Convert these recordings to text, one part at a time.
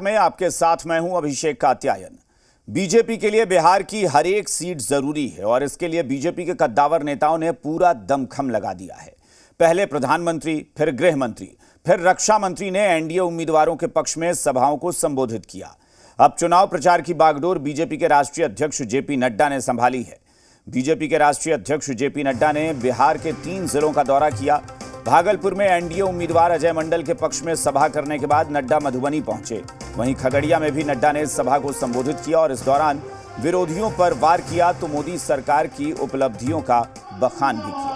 में आपके साथ मैं हूं अभिषेक कात्यायन। बीजेपी के लिए बिहार की हर एक सीट जरूरी है और इसके लिए बीजेपी के कद्दावर नेताओं ने पूरा दमखम लगा दिया है। पहले प्रधानमंत्री, फिर गृह मंत्री, फिर रक्षा मंत्री ने एनडीए उम्मीदवारों के पक्ष में सभाओं को संबोधित किया। अब चुनाव प्रचार की बागडोर बीजेपी के राष्ट्रीय अध्यक्ष जेपी नड्डा ने संभाली है। बीजेपी के राष्ट्रीय अध्यक्ष जेपी नड्डा ने बिहार के 3 जिलों का दौरा किया। भागलपुर में एनडीए उम्मीदवार अजय मंडल के पक्ष में सभा करने के बाद नड्डा मधुबनी पहुंचे। वहीं खगड़िया में भी नड्डा ने सभा को संबोधित किया और इस दौरान विरोधियों पर वार किया तो मोदी सरकार की उपलब्धियों का बखान भी किया।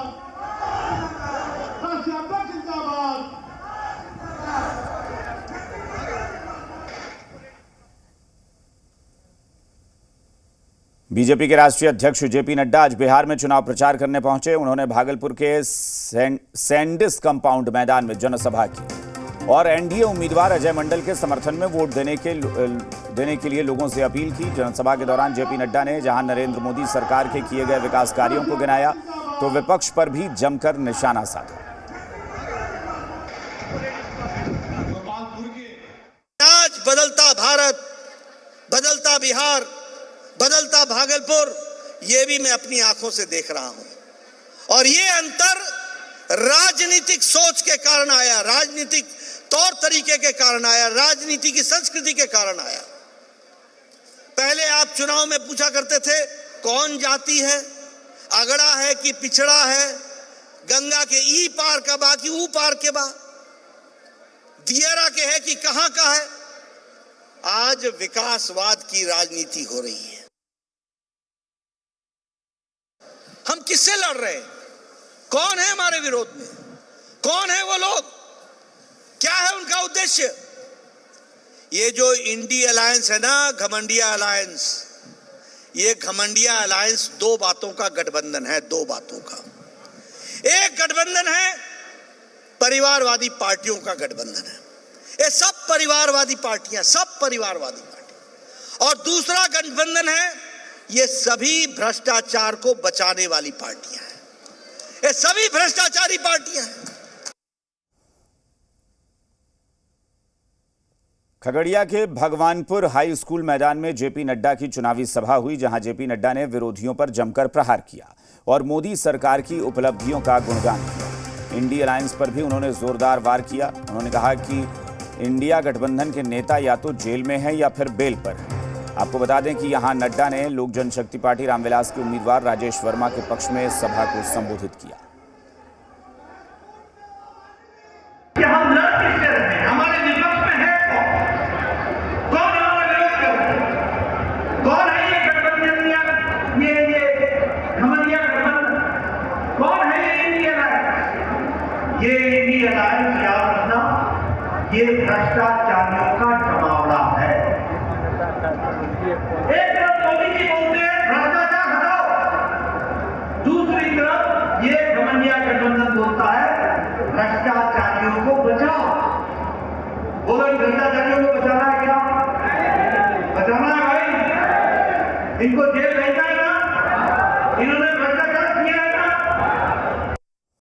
बीजेपी के राष्ट्रीय अध्यक्ष जेपी नड्डा आज बिहार में चुनाव प्रचार करने पहुंचे। उन्होंने भागलपुर के सैंडिस कंपाउंड मैदान में जनसभा की और एनडीए उम्मीदवार अजय मंडल के समर्थन में वोट देने के लिए लोगों से अपील की। जनसभा के दौरान जेपी नड्डा ने जहां नरेंद्र मोदी सरकार के किए गए विकास कार्यों को गिनाया तो विपक्ष पर भी जमकर निशाना साधा। आज बदलता भारत, बदलता बिहार, बदलता भागलपुर, ये भी मैं अपनी आंखों से देख रहा हूं और ये अंतर राजनीतिक सोच के कारण आया, राजनीतिक तौर तरीके के कारण आया, राजनीति की संस्कृति के कारण आया। पहले आप चुनाव में पूछा करते थे कौन जाति है, अगड़ा है कि पिछड़ा है, गंगा के ई पार का बा कि ऊ पार के बा, दियरा के है कि कहां का है। आज विकासवाद की राजनीति हो रही है। हम किससे लड़ रहे हैं? कौन है हमारे विरोध में? कौन है वो लोग? क्या है उनका उद्देश्य? ये जो इंडी अलायंस है ना, घमंडिया अलायंस, ये घमंडिया अलायंस 2 बातों का गठबंधन है, 2 बातों का। एक गठबंधन है परिवारवादी पार्टियों का गठबंधन है, ये सब परिवारवादी पार्टियां, सब परिवारवादी पार्टी। और दूसरा गठबंधन है ये सभी भ्रष्टाचार को बचाने वाली पार्टियां हैं, ये सभी भ्रष्टाचारी पार्टियां हैं। खगड़िया के भगवानपुर हाई स्कूल मैदान में जेपी नड्डा की चुनावी सभा हुई, जहां जेपी नड्डा ने विरोधियों पर जमकर प्रहार किया और मोदी सरकार की उपलब्धियों का गुणगान किया। इंडी अलायंस पर भी उन्होंने जोरदार वार किया। उन्होंने कहा कि इंडिया गठबंधन के नेता या तो जेल में हैं या फिर बेल पर हैं। आपको बता दें कि यहां नड्डा ने लोक जनशक्ति पार्टी रामविलास के उम्मीदवार राजेश वर्मा के पक्ष में सभा को संबोधित किया। हम लड़ किससे रहे हैं? हमारे विपक्ष में है कौन? हमारे विरोध कर रहे हैं? कौन है ये गठबंधन? ये घमंडिया गठबंधन कौन है? ये इंडी अलायंस, ये इंडी अलायंस याद रखना, ये भ्रष्टाचारियों का जमावड़ा है। एक तरफ मोदी जी बोलते हैं भ्रष्टाचार हटाओ, दूसरी तरफ ये घमंडिया गठबंधन बोलता है भ्रष्टाचारियों को बचाओ। बोलो भ्रष्टाचारियों को बचाना है क्या? बचाना है भाई, इनको जेल